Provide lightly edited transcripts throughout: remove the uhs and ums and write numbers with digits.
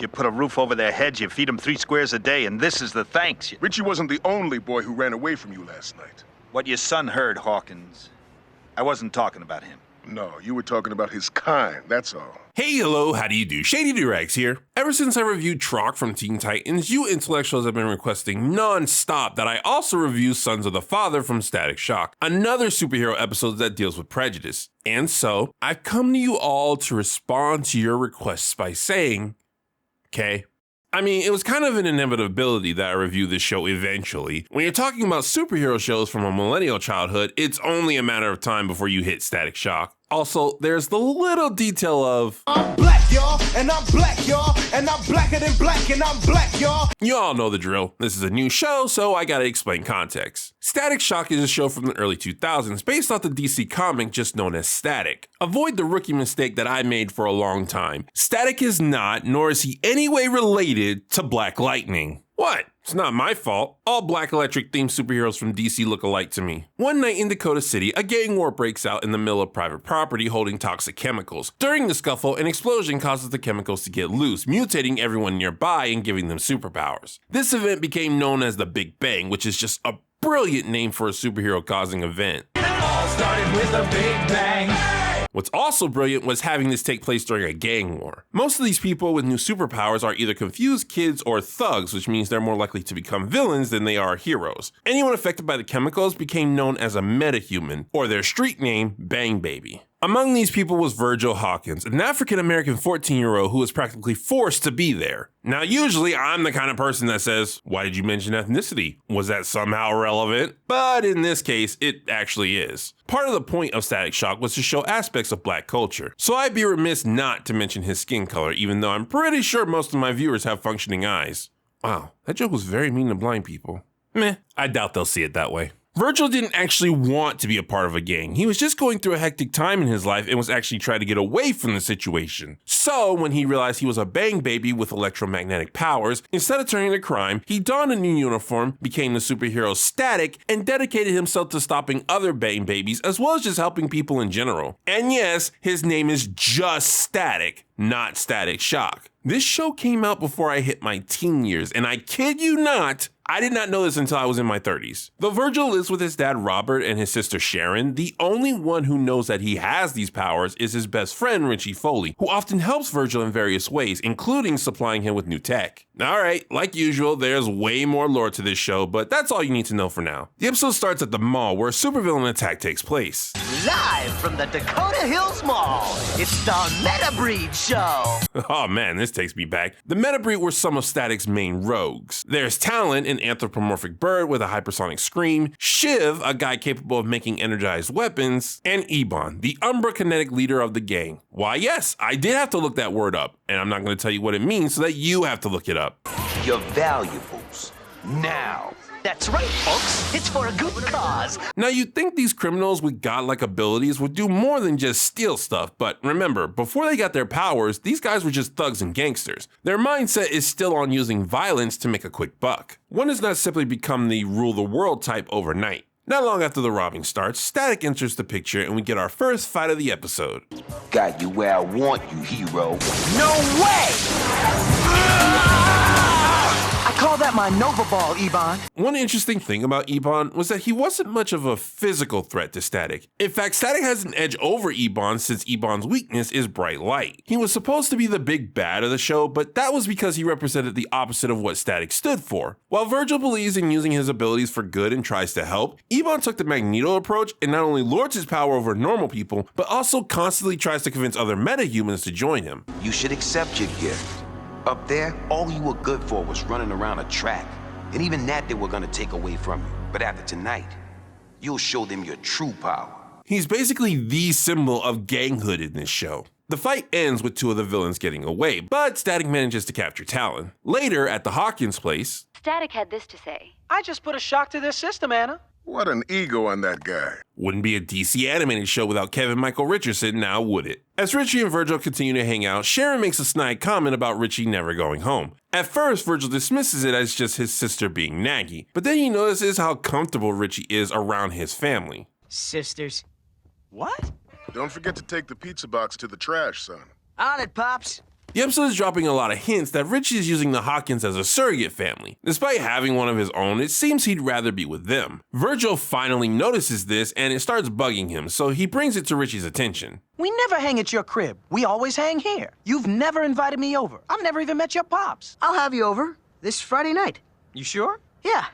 You put a roof over their heads, you feed them 3 squares a day, and this is the thanks. Richie wasn't the only boy who ran away from you last night. What your son heard, Hawkins. I wasn't talking about him. No, you were talking about his kind, that's all. Hey, hello, how do you do? Shady Doorags here. Ever since I reviewed Troc from Teen Titans, you intellectuals have been requesting non-stop that I also review Sons of the Father from Static Shock, another superhero episode that deals with prejudice. And so, I've come to you all to respond to your requests by saying, okay. I mean, it was kind of an inevitability that I review this show eventually. When you're talking about superhero shows from a millennial childhood, it's only a matter of time before you hit Static Shock. Also, there's the little detail of I'm black, y'all, and I'm black, y'all, and I'm blacker than black, and I'm black, y'all. You all know the drill. This is a new show, so I gotta explain context. Static Shock is a show from the early 2000s based off the DC comic just known as Static. Avoid the rookie mistake that I made for a long time. Static is not, nor is he any way related to Black Lightning. What? It's not my fault. All Black Electric themed superheroes from DC look alike to me. One night in Dakota City, a gang war breaks out in the middle of private property holding toxic chemicals. During the scuffle, an explosion causes the chemicals to get loose, mutating everyone nearby and giving them superpowers. This event became known as the Big Bang, which is just a brilliant name for a superhero causing event. It all started with a big bang. What's also brilliant was having this take place during a gang war. Most of these people with new superpowers are either confused kids or thugs, which means they're more likely to become villains than they are heroes. Anyone affected by the chemicals became known as a metahuman, or their street name, Bang Baby. Among these people was Virgil Hawkins, an African-American 14-year-old who was practically forced to be there. Now, usually I'm the kind of person that says, why did you mention ethnicity? Was that somehow relevant? But in this case, it actually is. Part of the point of Static Shock was to show aspects of Black culture, so I'd be remiss not to mention his skin color, even though I'm pretty sure most of my viewers have functioning eyes. Wow, that joke was very mean to blind people. Meh, I doubt they'll see it that way. Virgil didn't actually want to be a part of a gang. He was just going through a hectic time in his life and was actually trying to get away from the situation. So, when he realized he was a bang baby with electromagnetic powers, instead of turning to crime, he donned a new uniform, became the superhero Static, and dedicated himself to stopping other bang babies as well as just helping people in general. And yes, his name is just Static, not Static Shock. This show came out before I hit my teen years, and I kid you not, I did not know this until I was in my 30s. Though Virgil lives with his dad Robert and his sister Sharon, the only one who knows that he has these powers is his best friend Richie Foley, who often helps Virgil in various ways, including supplying him with new tech. Alright, like usual, there's way more lore to this show, but that's all you need to know for now. The episode starts at the mall where a supervillain attack takes place. Live from the Dakota Hills Mall, it's the Metabreed Show. Oh man, this takes me back. The Metabreed were some of Static's main rogues. There's Talon, an anthropomorphic bird with a hypersonic scream, Shiv, a guy capable of making energized weapons, and Ebon, the Umbra kinetic leader of the gang. Why yes, I did have to look that word up, and I'm not going to tell you what it means so that you have to look it up. Your valuables, now. That's right, folks. It's for a good cause. Now, you'd think these criminals with godlike abilities would do more than just steal stuff, but remember, before they got their powers, these guys were just thugs and gangsters. Their mindset is still on using violence to make a quick buck. One does not simply become the rule the world type overnight. Not long after the robbing starts, Static enters the picture and we get our first fight of the episode. Got you where I want you, hero. No way! I call that my Nova Ball, Ebon. One interesting thing about Ebon was that he wasn't much of a physical threat to Static. In fact, Static has an edge over Ebon since Ebon's weakness is bright light. He was supposed to be the big bad of the show, but that was because he represented the opposite of what Static stood for. While Virgil believes in using his abilities for good and tries to help, Ebon took the Magneto approach and not only lords his power over normal people, but also constantly tries to convince other metahumans to join him. You should accept your gift. Up there, all you were good for was running around a track. And even that they were gonna take away from you. But after tonight, you'll show them your true power. He's basically the symbol of ganghood in this show. The fight ends with two of the villains getting away, but Static manages to capture Talon. Later, at the Hawkins place, Static had this to say. I just put a shock to their system, Anna. What an ego on that guy. Wouldn't be a DC animated show without Kevin Michael Richardson, now would it? As Richie and Virgil continue to hang out, Sharon makes a snide comment about Richie never going home. At first, Virgil dismisses it as just his sister being naggy, but then he notices how comfortable Richie is around his family. Sisters. What? Don't forget to take the pizza box to the trash, son. On it, Pops. The episode is dropping a lot of hints that Richie is using the Hawkins as a surrogate family. Despite having one of his own, it seems he'd rather be with them. Virgil finally notices this and it starts bugging him, so he brings it to Richie's attention. We never hang at your crib. We always hang here. You've never invited me over. I've never even met your pops. I'll have you over this Friday night. You sure? Yeah.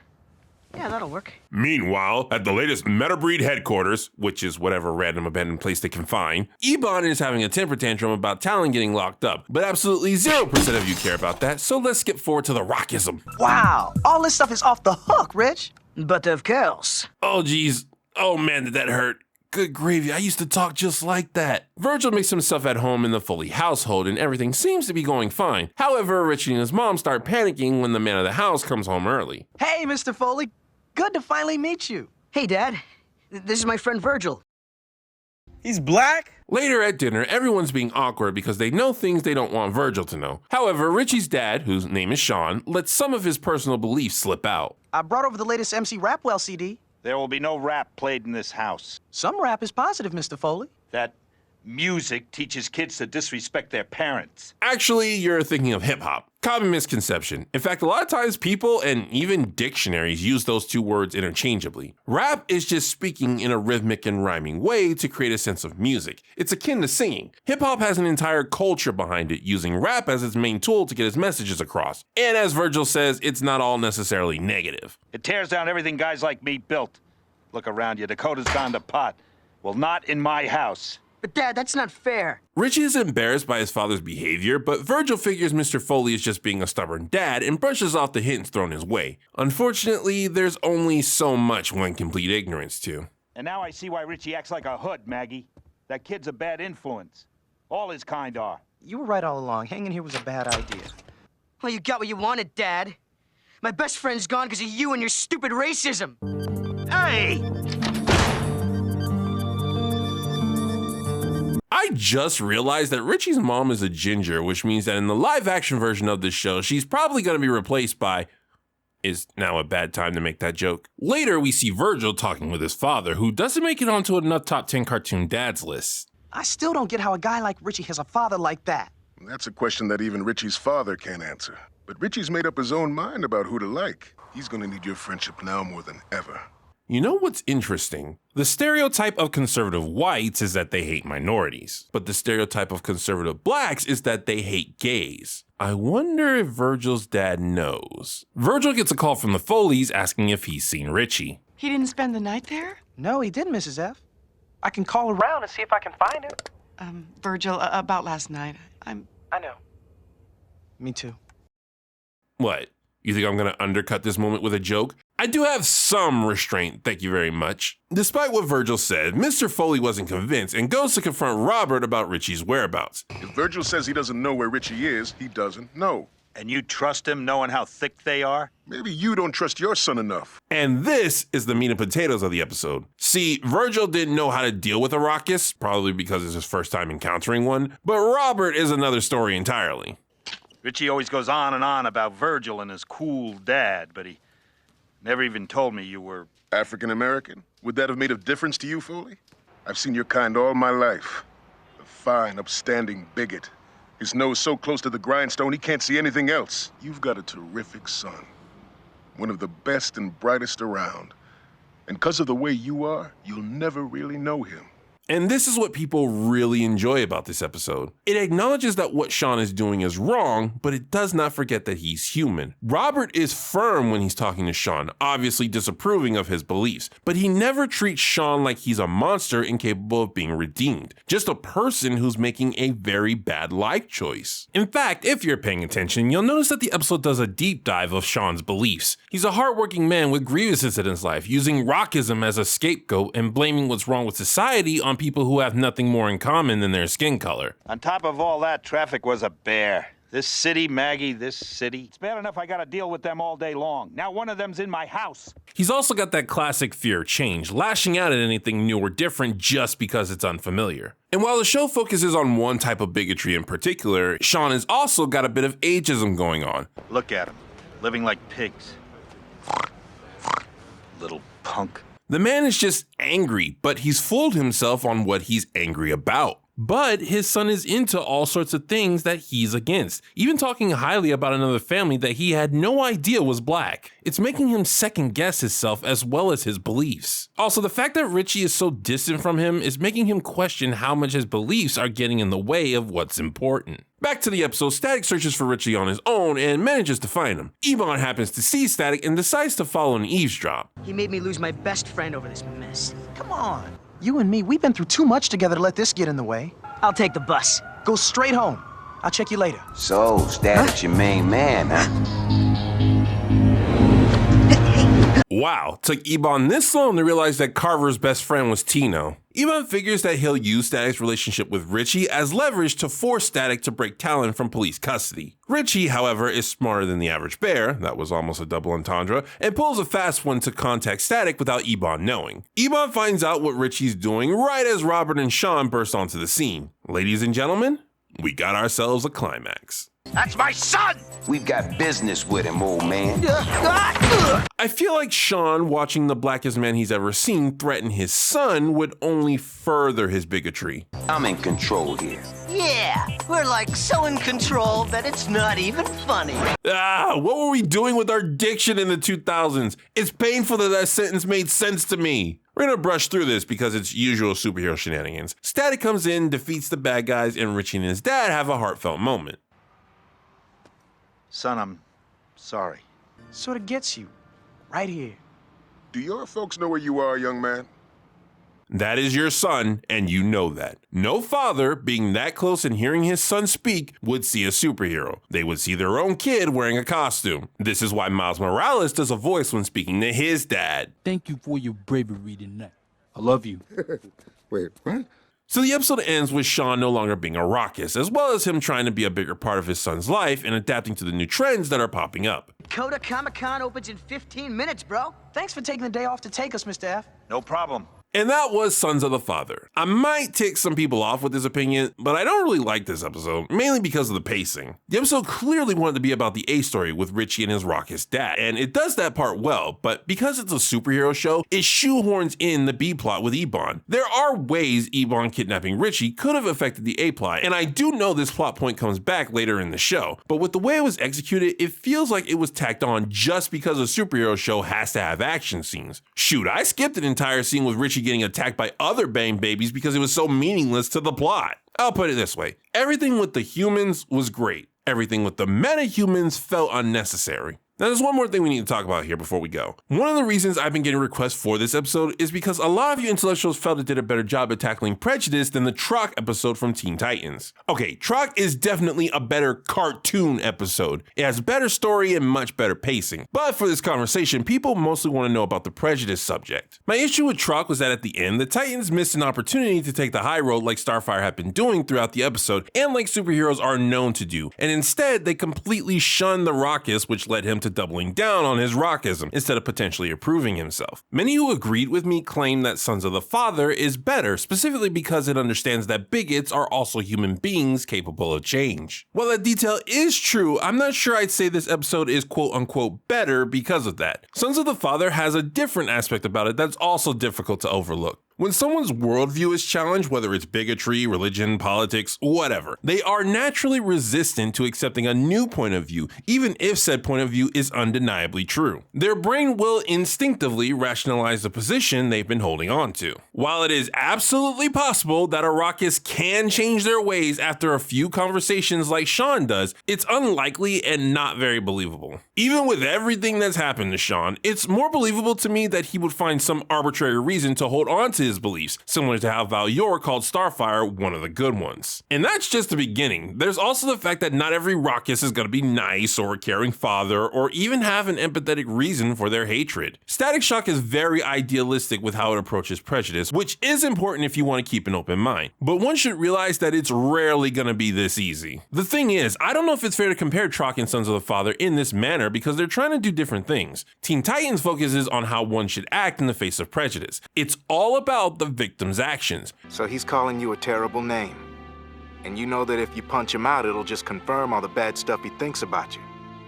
Yeah, that'll work. Meanwhile, at the latest Metabreed headquarters, which is whatever random abandoned place they can find, Ebon is having a temper tantrum about Talon getting locked up, but absolutely 0% of you care about that, so let's skip forward to the rockism. Wow, all this stuff is off the hook, Rich. But of course. Oh geez, oh man did that hurt. Good gravy, I used to talk just like that. Virgil makes himself at home in the Foley household and everything seems to be going fine. However, Richie and his mom start panicking when the man of the house comes home early. Hey, Mr. Foley. Good to finally meet you. Hey, Dad. This is my friend Virgil. He's black? Later at dinner, everyone's being awkward because they know things they don't want Virgil to know. However, Richie's dad, whose name is Sean, lets some of his personal beliefs slip out. I brought over the latest MC Rapwell CD. There will be no rap played in this house. Some rap is positive, Mr. Foley. That music teaches kids to disrespect their parents. Actually, you're thinking of hip-hop. Common misconception. In fact, a lot of times people and even dictionaries use those two words interchangeably. Rap is just speaking in a rhythmic and rhyming way to create a sense of music. It's akin to singing. Hip-hop has an entire culture behind it, using rap as its main tool to get its messages across. And as Virgil says, it's not all necessarily negative. It tears down everything guys like me built. Look around you, Dakota's gone to pot. Well, not in my house. But Dad, that's not fair. Richie is embarrassed by his father's behavior, but Virgil figures Mr. Foley is just being a stubborn dad and brushes off the hints thrown his way. Unfortunately, there's only so much one can plead ignorance to. And now I see why Richie acts like a hood, Maggie. That kid's a bad influence. All his kind are. You were right all along. Hanging here was a bad idea. Well, you got what you wanted, Dad. My best friend's gone because of you and your stupid racism. Hey! I just realized that Richie's mom is a ginger, which means that in the live-action version of this show, she's probably going to be replaced by... Is now a bad time to make that joke? Later, we see Virgil talking with his father, who doesn't make it onto enough top 10 cartoon dads list. I still don't get how a guy like Richie has a father like that. That's a question that even Richie's father can't answer. But Richie's made up his own mind about who to like. He's gonna need your friendship now more than ever. You know what's interesting? The stereotype of conservative whites is that they hate minorities, but the stereotype of conservative blacks is that they hate gays. I wonder if Virgil's dad knows. Virgil gets a call from the Foleys asking if he's seen Richie. He didn't spend the night there? No, he didn't, Mrs. F. I can call around and see if I can find him. Virgil, about last night. I know. Me too. What? You think I'm gonna undercut this moment with a joke? I do have some restraint, thank you very much. Despite what Virgil said, Mr. Foley wasn't convinced and goes to confront Robert about Richie's whereabouts. If Virgil says he doesn't know where Richie is, he doesn't know. And you trust him knowing how thick they are? Maybe you don't trust your son enough. And this is the meat and potatoes of the episode. See, Virgil didn't know how to deal with a ruckus, probably because it's his first time encountering one, but Robert is another story entirely. Richie always goes on and on about Virgil and his cool dad, but he never even told me you were... African American? Would that have made a difference to you, Foley? I've seen your kind all my life. A fine, upstanding bigot. His nose so close to the grindstone he can't see anything else. You've got a terrific son. One of the best and brightest around. And because of the way you are, you'll never really know him. And this is what people really enjoy about this episode. It acknowledges that what Sean is doing is wrong, but it does not forget that he's human. Robert is firm when he's talking to Sean, obviously disapproving of his beliefs, but he never treats Sean like he's a monster incapable of being redeemed, just a person who's making a very bad life choice. In fact, if you're paying attention, you'll notice that the episode does a deep dive of Sean's beliefs. He's a hardworking man with grievances in his life, using rockism as a scapegoat and blaming what's wrong with society on people who have nothing more in common than their skin color. On top of all that, traffic was a bear. This city, Maggie, this city. It's bad enough I gotta deal with them all day long. Now one of them's in my house. He's also got that classic fear of change, lashing out at anything new or different just because it's unfamiliar. And while the show focuses on one type of bigotry in particular, Sean has also got a bit of ageism going on. Look at them, living like pigs. Little punk. The man is just angry, but he's fooled himself on what he's angry about. But his son is into all sorts of things that he's against, even talking highly about another family that he had no idea was black. It's making him second guess himself as well as his beliefs. Also, the fact that Richie is so distant from him is making him question how much his beliefs are getting in the way of what's important. Back to the episode, Static searches for Richie on his own and manages to find him. Ebon happens to see Static and decides to follow and eavesdrop. He made me lose my best friend over this mess. Come on. You and me, we've been through too much together to let this get in the way. I'll take the bus. Go straight home. I'll check you later. So, Static's your main man, huh? Wow, took Ebon this long to realize that Carver's best friend was Tino. Ebon figures that he'll use Static's relationship with Richie as leverage to force Static to break Talon from police custody. Richie, however, is smarter than the average bear, that was almost a double entendre, and pulls a fast one to contact Static without Ebon knowing. Ebon finds out what Richie's doing right as Robert and Sean burst onto the scene. Ladies and gentlemen, we got ourselves a climax. That's my son! We've got business with him, old man. I feel like Sean, watching the blackest man he's ever seen threaten his son, would only further his bigotry. I'm in control here. Yeah, we're like so in control that it's not even funny. What were we doing with our diction in the 2000s? It's painful that that sentence made sense to me. We're gonna brush through this because it's usual superhero shenanigans. Static comes in, defeats the bad guys, and Richie and his dad have a heartfelt moment. Son, I'm sorry. Sort of gets you. Right here. Do your folks know where you are, young man? That is your son, and you know that. No father, being that close and hearing his son speak, would see a superhero. They would see their own kid wearing a costume. This is why Miles Morales does a voice when speaking to his dad. Thank you for your bravery tonight. I love you. Wait, what? So the episode ends with Sean no longer being a raucous, as well as him trying to be a bigger part of his son's life and adapting to the new trends that are popping up. Coda Comic-Con opens in 15 minutes, bro. Thanks for taking the day off to take us, Mr. F. No problem. And that was Sons of the Father. I might tick some people off with this opinion, but I don't really like this episode, mainly because of the pacing. The episode clearly wanted to be about the A story with Richie and his raucous dad, and it does that part well, but because it's a superhero show, it shoehorns in the B plot with Ebon. There are ways Ebon kidnapping Richie could have affected the A plot, and I do know this plot point comes back later in the show, but with the way it was executed, it feels like it was tacked on just because a superhero show has to have action scenes. Shoot, I skipped an entire scene with Richie getting attacked by other Bane babies because it was so meaningless to the plot. I'll put it this way. Everything with the humans was great. Everything with the meta-humans felt unnecessary. Now, there's one more thing we need to talk about here before we go. One of the reasons I've been getting requests for this episode is because a lot of you intellectuals felt it did a better job at tackling prejudice than the Troc episode from Teen Titans. Okay, Troc is definitely a better cartoon episode. It has better story and much better pacing. But for this conversation, people mostly want to know about the prejudice subject. My issue with Troc was that at the end, the Titans missed an opportunity to take the high road like Starfire had been doing throughout the episode and like superheroes are known to do. And instead, they completely shunned the raucous, which led him to doubling down on his raucasm instead of potentially approving himself. Many who agreed with me claim that Sons of the Father is better, specifically because it understands that bigots are also human beings capable of change. While that detail is true, I'm not sure I'd say this episode is quote unquote better because of that. Sons of the Father has a different aspect about it that's also difficult to overlook. When someone's worldview is challenged, whether it's bigotry, religion, politics, whatever, they are naturally resistant to accepting a new point of view, even if said point of view is undeniably true. Their brain will instinctively rationalize the position they've been holding on to. While it is absolutely possible that a raucous can change their ways after a few conversations like Sean does, it's unlikely and not very believable. Even with everything that's happened to Sean, it's more believable to me that he would find some arbitrary reason to hold on to his beliefs, similar to how Val Yor called Starfire one of the good ones. And that's just the beginning. There's also the fact that not every raucous is going to be nice or a caring father or even have an empathetic reason for their hatred. Static Shock is very idealistic with how it approaches prejudice, which is important if you want to keep an open mind. But one should realize that it's rarely going to be this easy. The thing is, I don't know if it's fair to compare Troc and Sons of the Father in this manner because they're trying to do different things. Teen Titans focuses on how one should act in the face of prejudice. It's all about the victim's actions. So he's calling you a terrible name. And you know that if you punch him out, it'll just confirm all the bad stuff he thinks about you.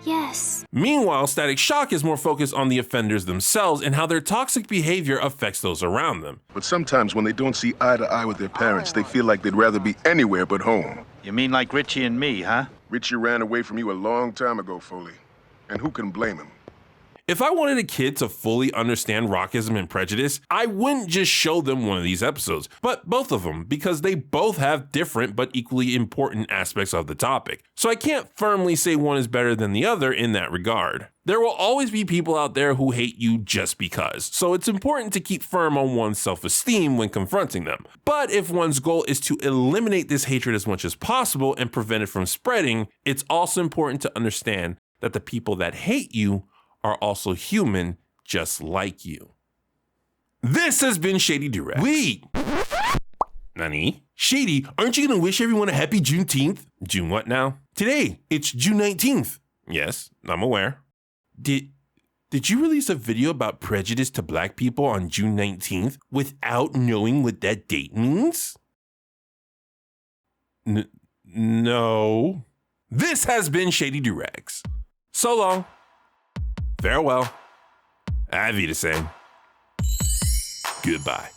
Yes. Meanwhile, Static Shock is more focused on the offenders themselves and how their toxic behavior affects those around them. But sometimes when they don't see eye to eye with their parents, they feel like they'd rather be anywhere but home. You mean like Richie and me, huh? Richie ran away from you a long time ago, Foley. And who can blame him? If I wanted a kid to fully understand Rockism and prejudice, I wouldn't just show them one of these episodes, but both of them, because they both have different but equally important aspects of the topic. So I can't firmly say one is better than the other in that regard. There will always be people out there who hate you just because, so it's important to keep firm on one's self-esteem when confronting them. But if one's goal is to eliminate this hatred as much as possible and prevent it from spreading, it's also important to understand that the people that hate you are also human, just like you. This has been Shady Doorags. Wait! Nani? Shady, aren't you gonna wish everyone a happy Juneteenth? June what now? Today, it's June 19th. Yes, I'm aware. Did you release a video about prejudice to black people on June 19th without knowing what that date means? No. This has been Shady Doorags. So long. Farewell. Auf Wiedersehen. Goodbye.